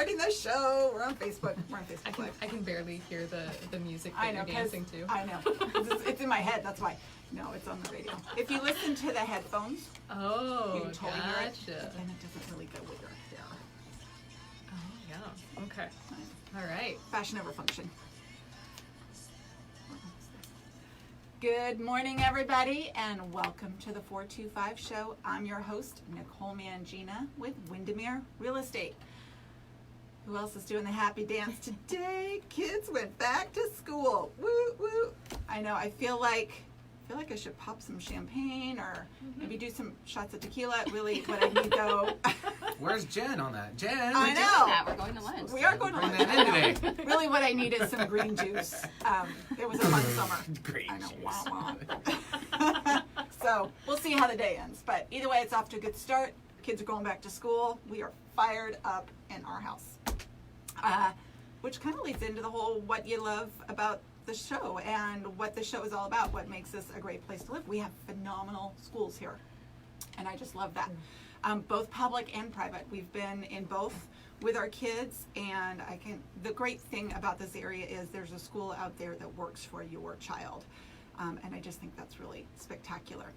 starting the show. We're on Facebook. I can barely hear the music that you're dancing to. I know. It's in my head, that's why. No, it's on the radio. If you listen to the headphones, you can totally hear it. But then it doesn't really go with your hair. Oh, yeah. Okay. All right. Fashion over function. Good morning, everybody, and welcome to the 425 show. I'm your host, Nicole Mangina with Windermere Real Estate. Who else is doing the happy dance today? Kids went back to school. Woo, woo. I know, I feel like I should pop some champagne or maybe do some shots of tequila. Really, what I need though. Where's Jen on that? Jen! I know! We're going to lunch. We are going to lunch. Today. Really, what I need is some green juice. It was a fun summer. Green I know. juice. Wah, wah. So, we'll see how the day ends. But either way, it's off to a good start. Kids are going back to school. We are fired up in our house. Which kind of leads into the whole what you love about the show and what the show is all about, what makes this a great place to live. We have phenomenal schools here, and I just love that. Both public and private. We've been in both with our kids, and the great thing about this area is there's a school out there that works for your child, and I just think that's really spectacular.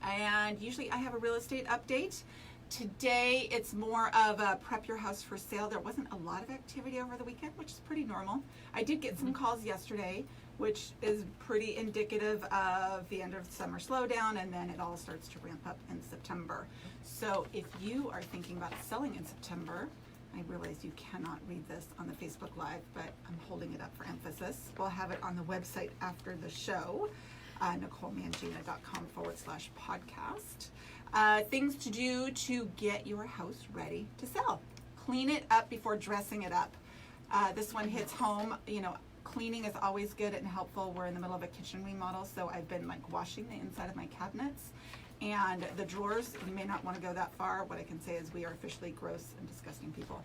And usually I have a real estate update. Today, it's more of a prep your house for sale. There wasn't a lot of activity over the weekend, which is pretty normal. I did get some calls yesterday, which is pretty indicative of the end of summer slowdown, and then it all starts to ramp up in September. So if you are thinking about selling in September, I realize you cannot read this on the Facebook Live, but I'm holding it up for emphasis. We'll have it on the website after the show, NicoleMangina.com/podcast. Things to do to get your house ready to sell. Clean it up before dressing it up. This one hits home. You know, cleaning is always good and helpful. We're in the middle of a kitchen remodel, so I've been washing the inside of my cabinets and the drawers. You may not want to go that far. What I can say is we are officially gross and disgusting people.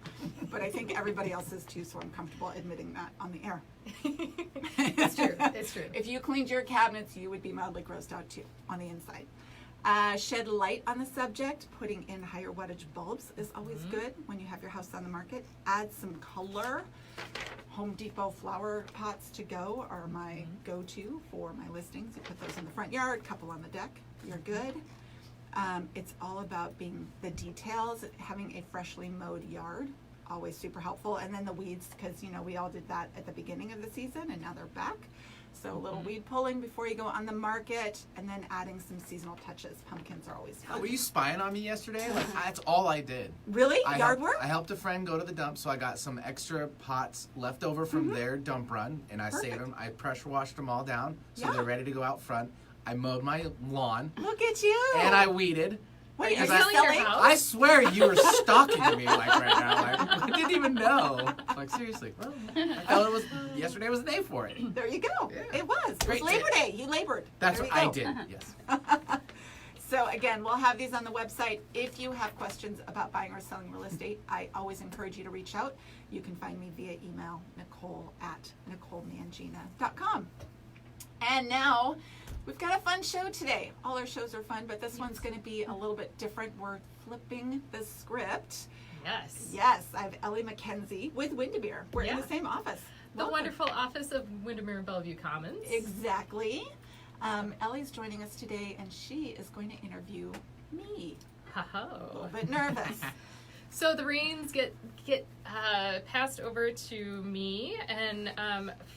But I think everybody else is too, so I'm comfortable admitting that on the air. It's true. It's true. If you cleaned your cabinets, you would be mildly grossed out too on the inside. Shed light on the subject. Putting in higher wattage bulbs is always good when you have your house on the market. Add some color. Home Depot flower pots to go are my go-to for my listings. You put those in the front yard, couple on the deck, you're good. It's all about being the details, having a freshly mowed yard, always super helpful. And then the weeds, because you know we all did that at the beginning of the season and now they're back. So a little weed pulling before you go on the market, and then adding some seasonal touches. Pumpkins are always fun. Were you spying on me yesterday? Like, that's all I did. Really? Yard work? I helped a friend go to the dump, so I got some extra pots left over from their dump run, and I saved them. I pressure washed them all down, so they're ready to go out front. I mowed my lawn. Look at you. And I weeded. Wait, you're selling your house? I swear you were stalking me like right now. Like, I didn't even know. Like, seriously. Well, I felt yesterday was the day for it. There you go. Yeah. It was. Great It was Labor Day. You labored. That's there what you go. I did, yes. So again, we'll have these on the website. If you have questions about buying or selling real estate, I always encourage you to reach out. You can find me via email, Nicole@NicoleMangina.com. And now, we've got a fun show today. All our shows are fun, but this one's going to be a little bit different. We're flipping the script. Yes. Yes, I have Elly McKenzie with Windermere. We're in the same office. The wonderful office of Windermere Bellevue Commons. Exactly. Elly's joining us today, and she is going to interview me. A little bit nervous. So the reins get passed over to me, and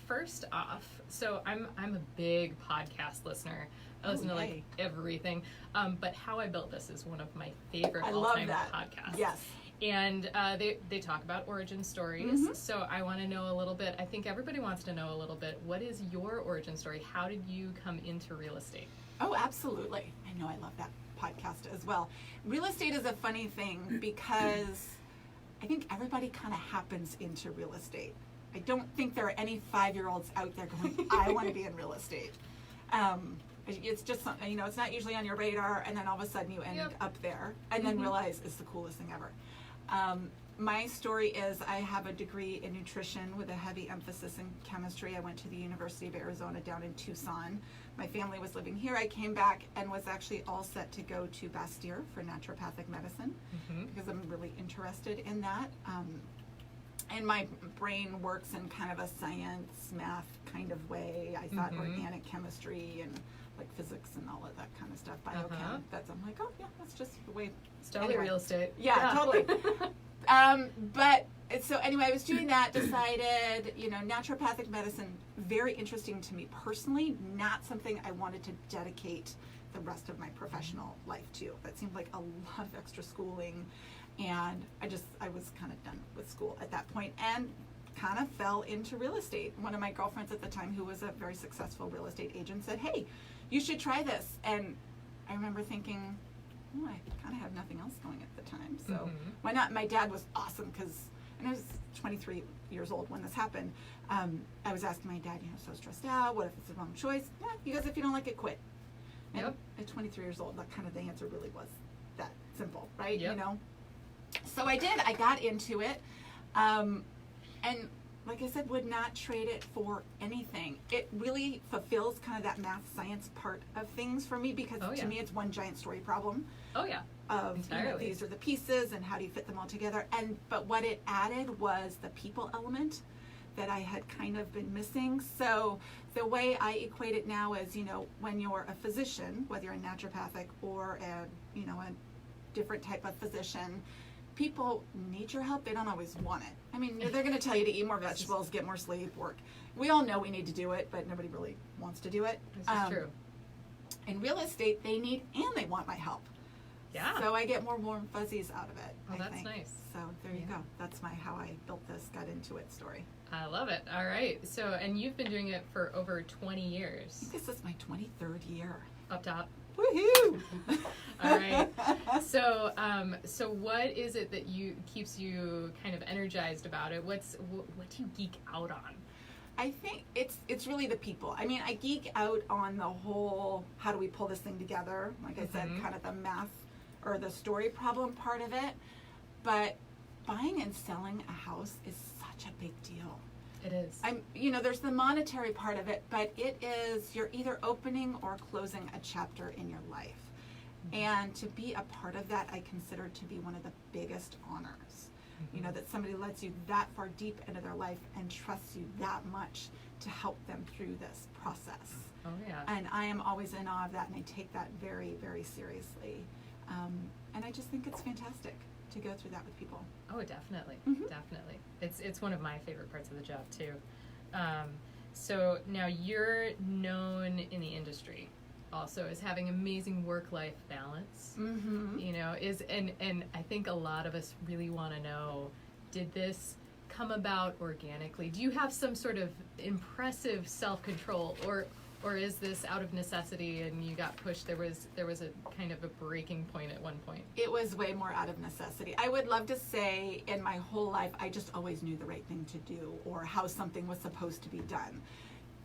first off, so I'm a big podcast listener. I listen to like everything, but How I Built This is one of my favorite all-time podcasts. Yes. And they talk about origin stories. So I want to know a little bit. I think everybody wants to know a little bit. What is your origin story? How did you come into real estate? Oh, absolutely. I know, I love that podcast as well. Real estate is a funny thing because I think everybody kind of happens into real estate. I don't think there are any 5-year-olds out there going, I want to be in real estate. It's just something, you know, it's not usually on your radar, and then all of a sudden you end up there and then realize it's the coolest thing ever. My story is I have a degree in nutrition with a heavy emphasis in chemistry. I went to the University of Arizona down in Tucson. my family was living here. I came back and was actually all set to go to Bastyr for naturopathic medicine because I'm really interested in that. And my brain works in kind of a science, math kind of way. I thought organic chemistry and like physics and all of that kind of stuff, biochem. I'm like, oh yeah, that's just the way. It's totally real estate. Yeah, totally. But so anyway, I was doing that, decided, naturopathic medicine, very interesting to me personally, not something I wanted to dedicate the rest of my professional life to. That seemed like a lot of extra schooling, and I was kind of done with school at that point, and kind of fell into real estate. One of my girlfriends at the time, who was a very successful real estate agent, said, hey, you should try this. And I remember thinking, oh, I kind of have nothing else going at the time, so why not? My dad was awesome and I was 23 years old when this happened. I was asking my dad, so stressed out, what if it's the wrong choice? Yeah, he goes, if you don't like it, quit. And at 23 years old, that kind of the answer really was that simple, right? So I did. I got into it, and like I said, would not trade it for anything. It really fulfills kind of that math science part of things for me, because to me it's one giant story problem. Oh yeah. Of these are the pieces and how do you fit them all together. But what it added was the people element that I had kind of been missing. So the way I equate it now is, when you're a physician, whether you're a naturopathic or a different type of physician, people need your help. They don't always want it. I mean, they're going to tell you to eat more vegetables, get more sleep, work. We all know we need to do it, but nobody really wants to do it. This is true. In real estate, they need and they want my help. Yeah. So I get more warm fuzzies out of it. Oh, I that's think. nice. So there you go. That's my how I built this, got into it story. I love it. All right. So, and you've been doing it for over 20 years. I think this is my 23rd year. Up top. Woohoo! All right. So, so what is it that keeps you kind of energized about it? What do you geek out on? I think it's really the people. I mean, I geek out on the whole, how do we pull this thing together? Like I said, kind of the math or the story problem part of it. But buying and selling a house is such a big deal. It is. There's the monetary part of it, but it is, you're either opening or closing a chapter in your life. And to be a part of that, I consider to be one of the biggest honors. That somebody lets you that far deep into their life and trusts you that much to help them through this process. Oh, yeah. And I am always in awe of that, and I take that very, very seriously. And I just think it's fantastic to go through that with people. Oh, definitely. Definitely. It's one of my favorite parts of the job, too. So now you're known in the industry also as having amazing work-life balance. And I think a lot of us really want to know, did this come about organically? Do you have some sort of impressive self-control, or is this out of necessity and you got pushed? There was a kind of a breaking point at one point. It was way more out of necessity. I would love to say in my whole life I just always knew the right thing to do, or how something was supposed to be done.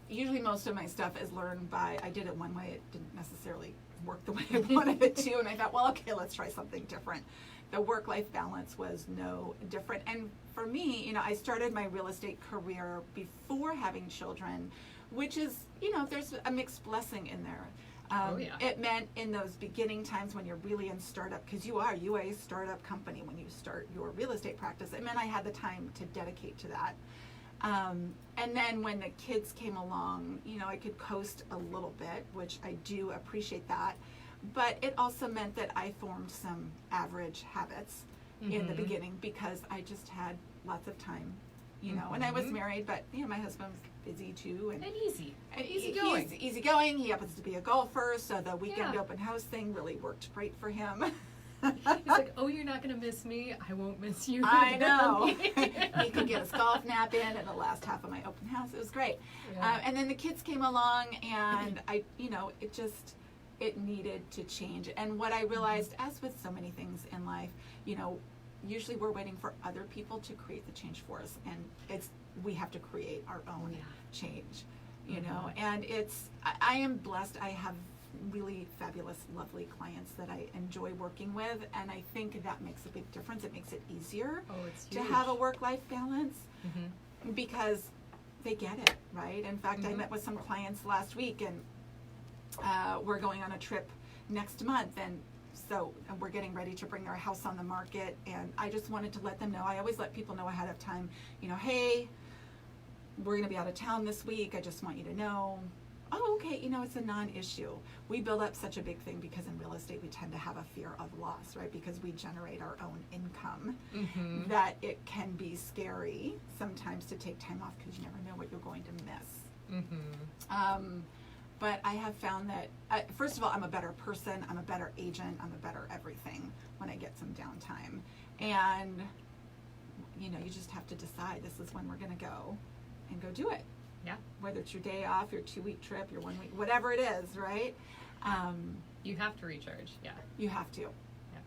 Usually most of my stuff is learned by, I did it one way, it didn't necessarily work the way I wanted it to, and I thought, well, okay, let's try something different. The work-life balance was no different. And for me, I started my real estate career before having children, which is, there's a mixed blessing in there. It meant in those beginning times when you're really in startup, because you are a startup company when you start your real estate practice, it meant I had the time to dedicate to that. And then when the kids came along, I could coast a little bit, which I do appreciate that. But it also meant that I formed some average habits in the beginning, because I just had lots of time, and I was married, but my husband was busy too. And easygoing. He's easygoing. He happens to be a golfer, so the weekend open house thing really worked great for him. He's like, oh, you're not going to miss me. I won't miss you. I know. He could get his golf nap in the last half of my open house. It was great. Yeah. And then the kids came along, and it needed to change. And what I realized, as with so many things in life, usually we're waiting for other people to create the change for us, and we have to create our own change, and I am blessed. I have really fabulous, lovely clients that I enjoy working with, and I think that makes a big difference. It makes it easier to have a work-life balance, because they get it, right? In fact, I met with some clients last week, and we're going on a trip next month, and so we're getting ready to bring our house on the market, and I just wanted to let them know. I always let people know ahead of time, you know, hey, we're going to be out of town this week. I just want you to know. Oh, okay, you know, it's a non-issue. We build up such a big thing because in real estate we tend to have a fear of loss, right? Because we generate our own income, that it can be scary sometimes to take time off because you never know what you're going to miss. But I have found that, first of all, I'm a better person, I'm a better agent, I'm a better everything when I get some downtime. And, you know, you just have to decide this is when we're going to go and go do it. Yeah. Whether it's your day off, your 2-week trip, your 1 week, whatever it is, right? You have to recharge. Yeah. You have to. Yeah.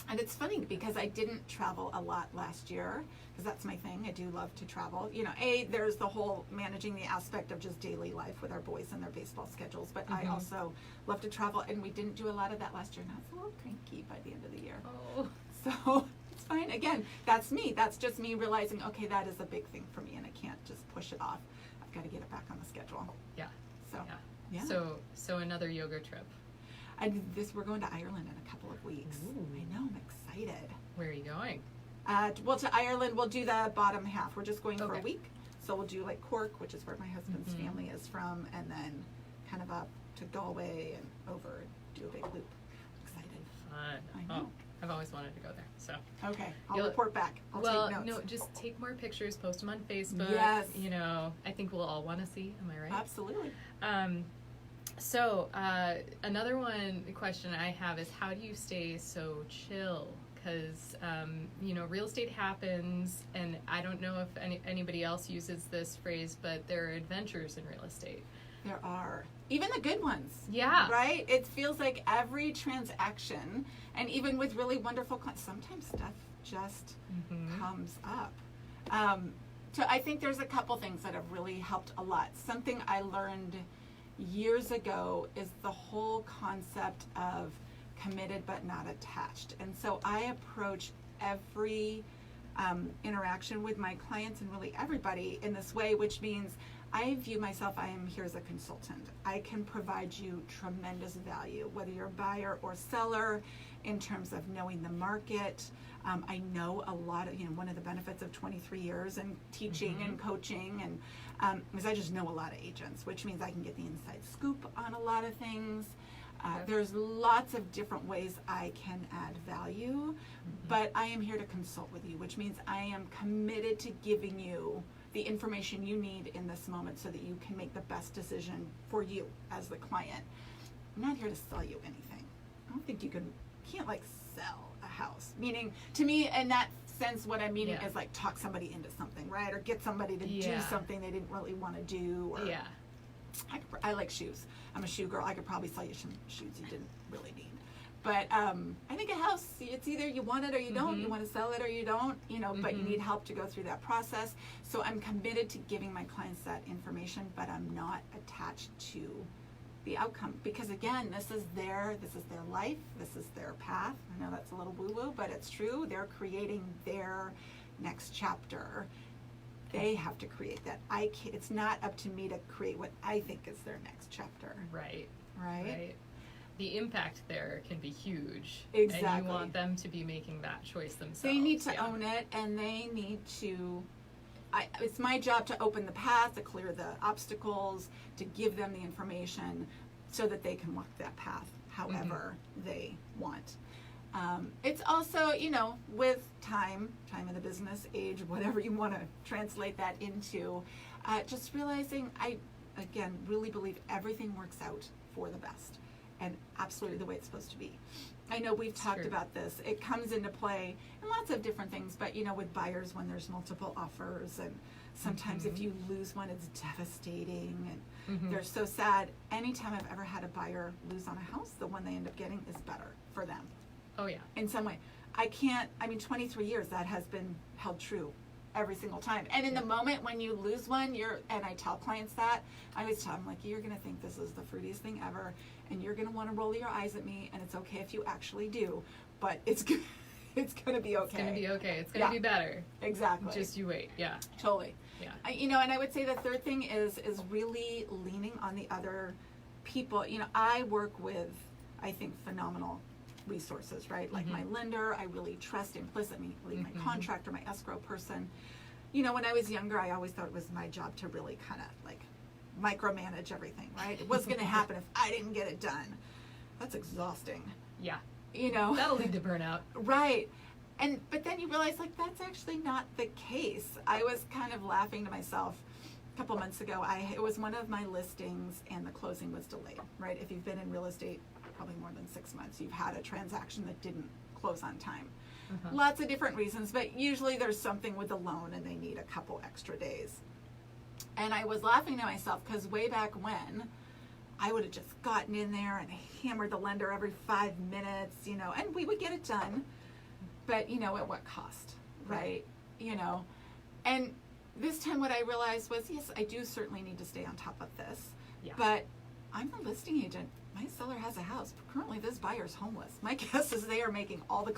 And it's funny because I didn't travel a lot last year because that's my thing. I do love to travel. You know, there's the whole managing the aspect of just daily life with our boys and their baseball schedules, but I also love to travel, and we didn't do a lot of that last year, and I was a little cranky by the end of the year. Oh. So it's fine. Again, that's me. That's just me realizing, okay, that is a big thing for me, and I can't just push it off. I've got to get it back on the schedule. Yeah. So, yeah. So another yoga trip. And we're going to Ireland in a couple of weeks. Ooh. I know, I'm excited. Where are you going? Well, to Ireland, we'll do the bottom half. We're just going for a Okay. week. So we'll do like Cork, which is where my husband's family is from, and then kind of up to Galway and over, do a big loop. Excited. Fun. I know. Oh, I've always wanted to go there. So. Okay, I'll You'll- report back. I'll take notes. No, just take more pictures, post them on Facebook. Yes. You know, I think we'll all want to see. Am I right? Absolutely. So another question I have is, how do you stay so chill? Because you know, real estate happens, and I don't know if anybody else uses this phrase, but there are adventures in real estate. There are. Even the good ones. Yeah. Right? It feels like every transaction, and even with really wonderful clients, sometimes stuff just comes up. So I think there's a couple things that have really helped a lot. Something I learned years ago is the whole concept of committed but not attached. And so I approach every interaction with my clients and really everybody in this way, which means I view myself, I am here as a consultant. I can provide you tremendous value, whether you're a buyer or seller, in terms of knowing the market. I know a lot of, one of the benefits of 23 years and teaching and coaching and is I just know a lot of agents, which means I can get the inside scoop on a lot of things. There's lots of different ways I can add value, but I am here to consult with you, which means I am committed to giving you the information you need in this moment so that you can make the best decision for you as the client. I'm not here to sell you anything. I don't think you can't like sell a house. Meaning, to me, in that sense, what I'm meaning is like talk somebody into something, right? Or get somebody to do something they didn't really want to do. Or I like shoes. I'm a shoe girl. I could probably sell you some shoes you didn't really need. But I think a house, it's either you want it or you don't. You want to sell it or you don't, but you need help to go through that process. So I'm committed to giving my clients that information, but I'm not attached to the outcome. Because again, this is their life. This is their path. I know that's a little woo-woo, but it's true. They're creating their next chapter. They have to create that. It's not up to me to create what I think is their next chapter. Right. Right? The impact there can be huge. Exactly. And you want them to be making that choice themselves. They need to own it, and they need to, it's my job to open the path, to clear the obstacles, to give them the information so that they can walk that path however they want. It's also, with time in the business age, whatever you want to translate that into, just realizing I, again, really believe everything works out for the best and absolutely the way it's supposed to be. I know we've talked about this. It comes into play in lots of different things, but, with buyers when there's multiple offers, and sometimes if you lose one, it's devastating, and they're so sad. Anytime I've ever had a buyer lose on a house, the one they end up getting is better for them. Oh, yeah. In some way. 23 years, that has been held true every single time. And in the moment when you lose one, and I tell clients that, I always tell them, like, you're going to think this is the fruitiest thing ever, and you're going to want to roll your eyes at me, and it's okay if you actually do, but it's going to be okay. It's going to be okay. It's going to be better. Exactly. Just you wait. Yeah. Totally. Yeah. And I would say the third thing is really leaning on the other people, I work with, I think, phenomenal resources, right? Like my lender, I really trust implicitly, my contractor, my escrow person. When I was younger, I always thought it was my job to really kind of like micromanage everything, right? What's going to happen if I didn't get it done? That's exhausting. Yeah. That'll lead to burnout. Right. But then you realize, like, that's actually not the case. I was kind of laughing to myself a couple months ago. It was one of my listings and the closing was delayed, right? If you've been in real estate probably more than 6 months, you've had a transaction that didn't close on time. Lots of different reasons, but usually there's something with the loan and they need a couple extra days. And I was laughing to myself because way back when, I would have just gotten in there and hammered the lender every 5 minutes, and we would get it done. But, at what cost, right? And this time what I realized was, yes, I do certainly need to stay on top of this. Yeah. But I'm a listing agent. My seller has a house. Currently, this buyer's homeless. My guess is they are making all the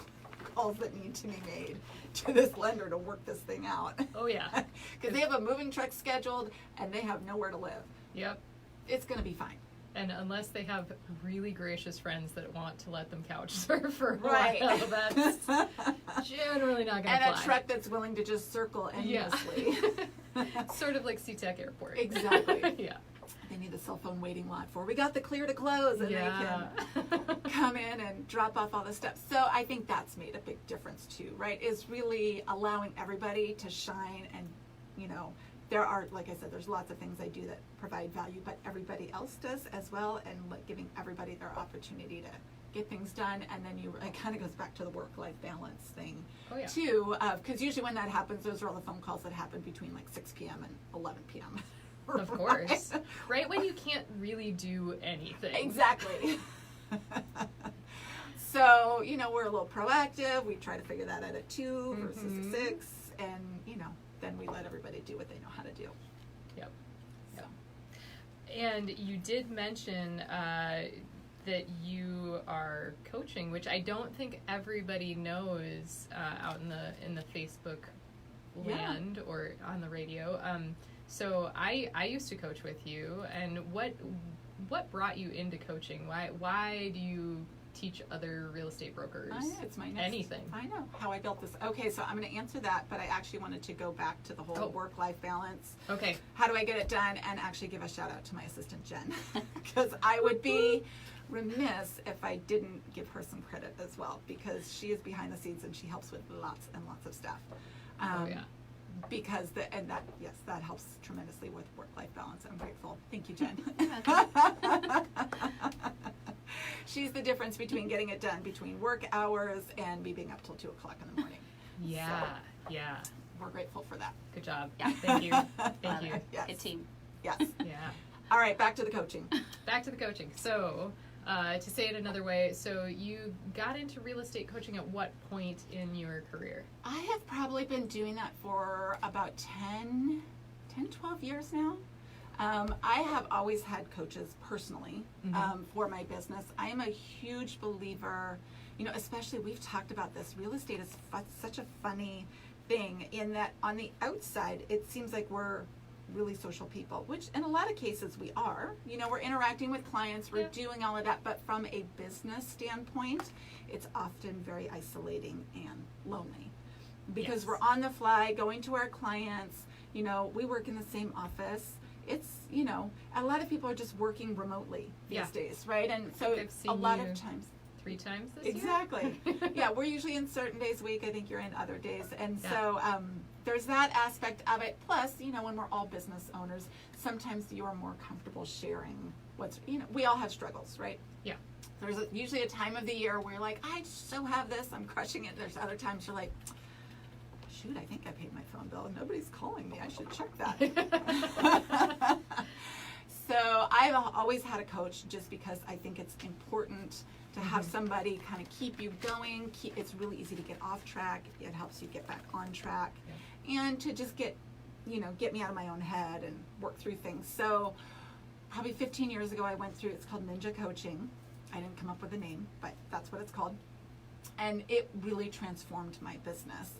calls that need to be made to this lender to work this thing out. Oh, yeah. Because they have a moving truck scheduled and they have nowhere to live. Yep. It's going to be fine. And unless they have really gracious friends that want to let them couch surf for a Right. while, that's generally not going to fly. And a truck that's willing to just circle endlessly. Yeah. Sort of like SeaTac Airport. Exactly. Yeah. They need the cell phone waiting lot for. We got the clear to close, and they can come in and drop off all the steps. So I think that's made a big difference too, right? Is really allowing everybody to shine, and there are, like I said, there's lots of things I do that provide value, but everybody else does as well, and like giving everybody their opportunity to get things done. And then it kind of goes back to the work-life balance thing too, because usually when that happens, those are all the phone calls that happen between like 6 p.m. and 11 p.m. Of course. Right when you can't really do anything. Exactly. So, we're a little proactive. We try to figure that out at 2 versus 6. And, then we let everybody do what they know how to do. Yep. So. And you did mention that you are coaching, which I don't think everybody knows out in the Facebook land or on the radio. So I used to coach with you, and what brought you into coaching? Why do you teach other real estate brokers? I know, it's my next, anything. I know how I built this. Okay, so I'm going to answer that, but I actually wanted to go back to the whole work-life balance. Okay. How do I get it done? And actually give a shout out to my assistant Jen, because I would be remiss if I didn't give her some credit as well, because she is behind the scenes and she helps with lots and lots of stuff. Because that helps tremendously with work-life balance. I'm grateful. Thank you, Jen. She's the difference between getting it done between work hours and me being up till 2 o'clock in the morning. Yeah, So, yeah. We're grateful for that. Good job. Yeah. Thank you. Thank you. Yes. Good team. Yes. Yeah. All right, back to the coaching. Back to the coaching. So, to say it another way, so you got into real estate coaching at what point in your career? I have probably been doing that for about 10, 12 years now. I have always had coaches personally for my business. I am a huge believer, especially we've talked about this. Real estate is such a funny thing in that on the outside, it seems like we're really social people, which in a lot of cases we are. We're interacting with clients, we're doing all of that, but from a business standpoint, it's often very isolating and lonely because we're on the fly, going to our clients. We work in the same office. It's, a lot of people are just working remotely these days, right? And so a lot of times. 3 times this year? Exactly. Yeah, we're usually in certain days a week. I think you're in other days. And so there's that aspect of it. Plus, when we're all business owners, sometimes you're more comfortable sharing what's, we all have struggles, right? Yeah. There's usually a time of the year where you're like, I so have this, I'm crushing it. There's other times you're like, shoot, I think I paid my phone bill. Nobody's calling me. I should check that. So I've always had a coach just because I think it's important to have somebody kind of keep you going. It's really easy to get off track. It helps you get back on track. And to just get me out of my own head and work through things. So probably 15 years ago I went through, it's called Ninja Coaching. I didn't come up with a name, but that's what it's called. And it really transformed my business.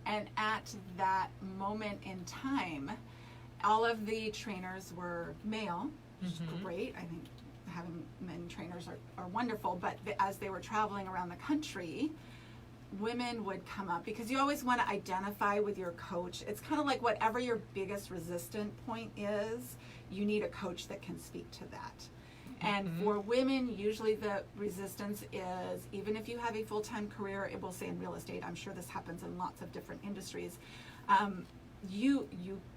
And at that moment in time, all of the trainers were male, which is great. I think having men trainers are wonderful, but as they were traveling around the country, women would come up because you always want to identify with your coach. It's kind of like whatever your biggest resistant point is, you need a coach that can speak to that. And for women, usually the resistance is, even if you have a full-time career, it will say in real estate, I'm sure this happens in lots of different industries, you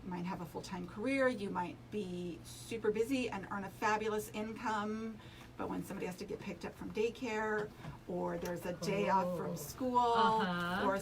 might have a full-time career, you might be super busy and earn a fabulous income, but when somebody has to get picked up from daycare, or there's a day off from school, or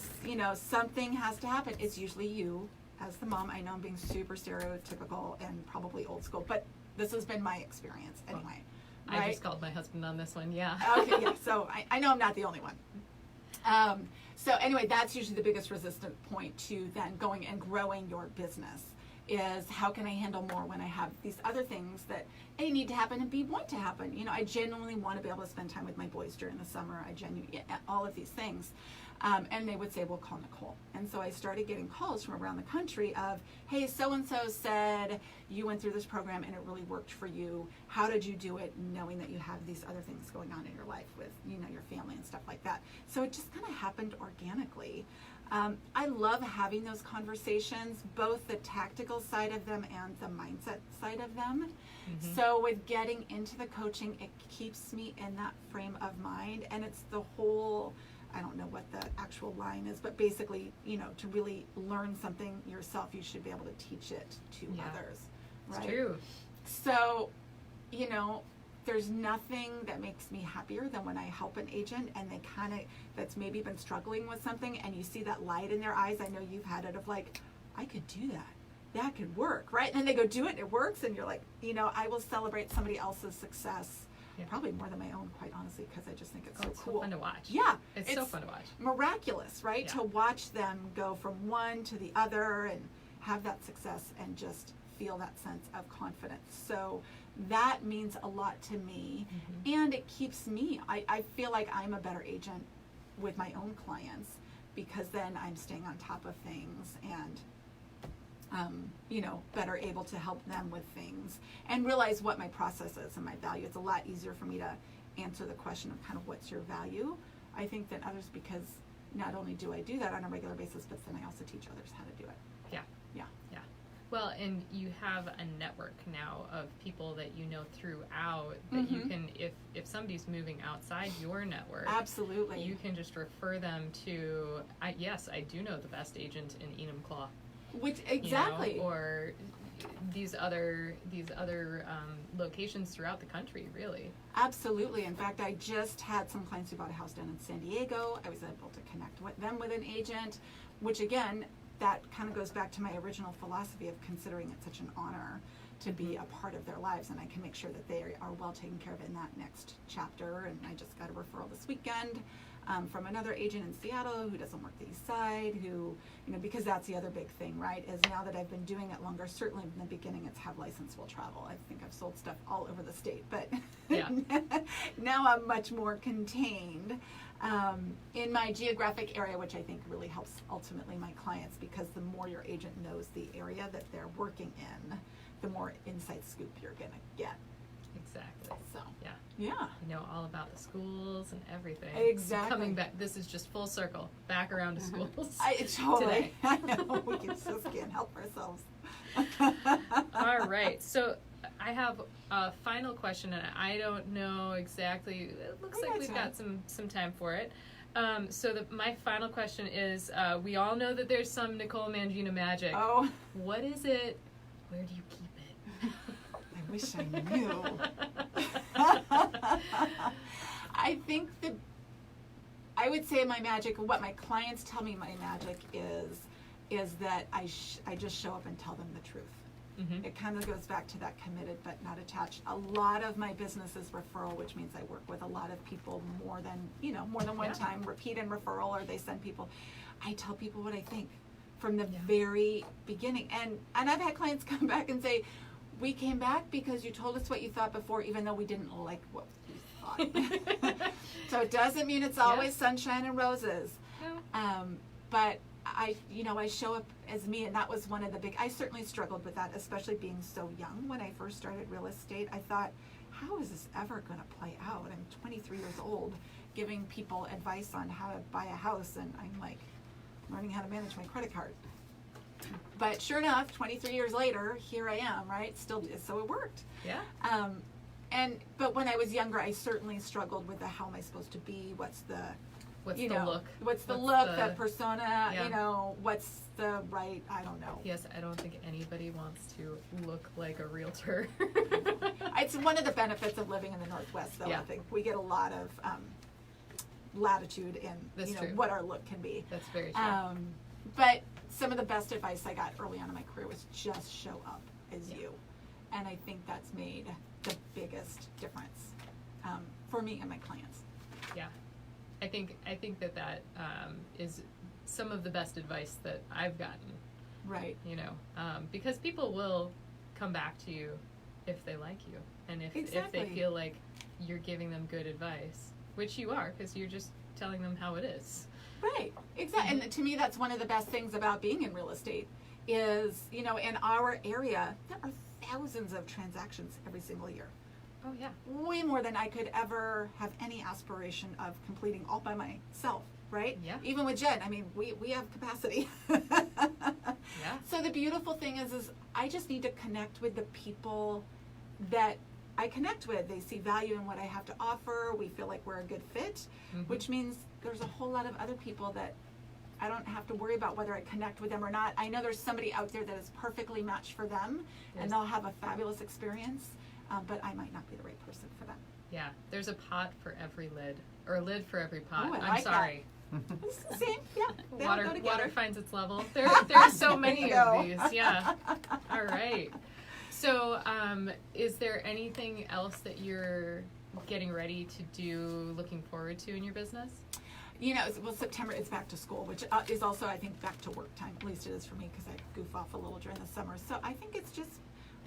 something has to happen, it's usually you as the mom. I know I'm being super stereotypical and probably old school, but this has been my experience anyway. Right? I just called my husband on this one, yeah. Okay, yeah, so I know I'm not the only one. So anyway, that's usually the biggest resistant point to then going and growing your business, is how can I handle more when I have these other things that A, need to happen, and B, want to happen. I genuinely want to be able to spend time with my boys during the summer. All of these things. And they would say, well, call Nicole. And so I started getting calls from around the country of, hey, so-and-so said you went through this program and it really worked for you. How did you do it, knowing that you have these other things going on in your life with, your family and stuff like that? So it just kind of happened organically. I love having those conversations, both the tactical side of them and the mindset side of them. So with getting into the coaching, it keeps me in that frame of mind, and it's the whole, I don't know what the actual line is, but basically, to really learn something yourself, you should be able to teach it to others. Right? It's true. So, there's nothing that makes me happier than when I help an agent and they that's maybe been struggling with something, and you see that light in their eyes. I know you've had it, of like, I could do that. That could work, right? And then they go do it and it works, and you're like, I will celebrate somebody else's success. Yeah. Probably more than my own, quite honestly, because I just think it's so cool. So fun to watch. Yeah. It's so fun to watch. Miraculous, right? Yeah. To watch them go from one to the other and have that success and just feel that sense of confidence. So that means a lot to me. And it keeps me, I feel like I'm a better agent with my own clients, because then I'm staying on top of things and better able to help them with things and realize what my process is and my value. It's a lot easier for me to answer the question of kind of what's your value, I think, than others, because not only do I do that on a regular basis, but then I also teach others how to do it. Yeah. Well, and you have a network now of people that you know throughout that you can, if somebody's moving outside your network, absolutely, you can just refer them to, yes, I do know the best agent in Enumclaw. Which, exactly. Or these other locations throughout the country, really. Absolutely. In fact, I just had some clients who bought a house down in San Diego. I was able to connect with them with an agent, which again, that kind of goes back to my original philosophy of considering it such an honor to be a part of their lives, and I can make sure that they are well taken care of in that next chapter. And I just got a referral this weekend from another agent in Seattle who doesn't work the East Side, who, because that's the other big thing, right, is now that I've been doing it longer, certainly in the beginning it's have license will travel. I think I've sold stuff all over the state, but now I'm much more contained in my geographic area, which I think really helps ultimately my clients, because the more your agent knows the area that they're working in, the more inside scoop you're going to get. Exactly. So, yeah. You know all about the schools and everything. Exactly. So coming back, this is just full circle, back around to schools. Totally. I know. We just can't help ourselves. All right. So I have a final question, and I don't know exactly. It looks like we've got some time for it. So my final question is, we all know that there's some Nicole Mangina magic. Oh. What is it? Where do you keep it? I wish I knew. I think I would say my magic, what my clients tell me my magic is that I just show up and tell them the truth. It kind of goes back to that committed but not attached. A lot of my business is referral, which means I work with a lot of people more than one time, repeat and referral, or they send people. I tell people what I think from the very beginning. And I've had clients come back and say, we came back because you told us what you thought before, even though we didn't like what we thought. So it doesn't mean it's always sunshine and roses. But I show up as me, and that was one of the I certainly struggled with that, especially being so young when I first started real estate. I thought, how is this ever going to play out? I'm 23 years old giving people advice on how to buy a house, and I'm like learning how to manage my credit card. But sure enough, 23 years later, here I am, right? Still, so it worked. Yeah. But when I was younger, I certainly struggled with the how am I supposed to be? What's the look? What's the persona? Yeah. What's the right? I don't know. Yes, I don't think anybody wants to look like a realtor. It's one of the benefits of living in the Northwest, though. Yeah. I think we get a lot of latitude in That's true. what our look can be. That's very true. But some of the best advice I got early on in my career was just show up as you, and I think that's made the biggest difference for me and my clients. Yeah, I think that is some of the best advice that I've gotten. Right. Because people will come back to you if they like you, and if they feel like you're giving them good advice, which you are, because you're just telling them how it is. Right. Exactly. And to me, that's one of the best things about being in real estate is, in our area, there are thousands of transactions every single year. Oh, yeah. Way more than I could ever have any aspiration of completing all by myself, right? Yeah. Even with Jen, I mean, we have capacity. Yeah. So the beautiful thing is I just need to connect with the people that I connect with. They see value in what I have to offer. We feel like we're a good fit, which means there's a whole lot of other people that I don't have to worry about whether I connect with them or not. I know there's somebody out there that is perfectly matched for them, and they'll have a fabulous experience, but I might not be the right person for them. Yeah, there's a pot for every lid, or a lid for every pot. Ooh, I I'm like sorry. It's the same, yeah. They all go together. Water finds its level. There's so many There of you these. Yeah. All right. So, is there anything else that you're getting ready to do, looking forward to in your business? September is back to school, which is also, I think, back to work time. At least it is for me because I goof off a little during the summer. So I think it's just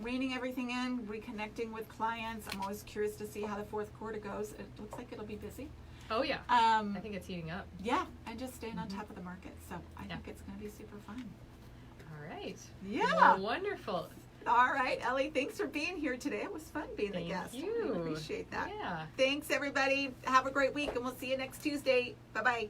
reining everything in, reconnecting with clients. I'm always curious to see how the fourth quarter goes. It looks like it'll be busy. Oh, yeah. I think it's heating up. Yeah, and just staying on top of the market. So I think it's going to be super fun. All right. Yeah. Well, wonderful. All right, Elly, thanks for being here today. It was fun being a guest. Thank you. I appreciate that. Yeah. Thanks, everybody. Have a great week, and we'll see you next Tuesday. Bye-bye.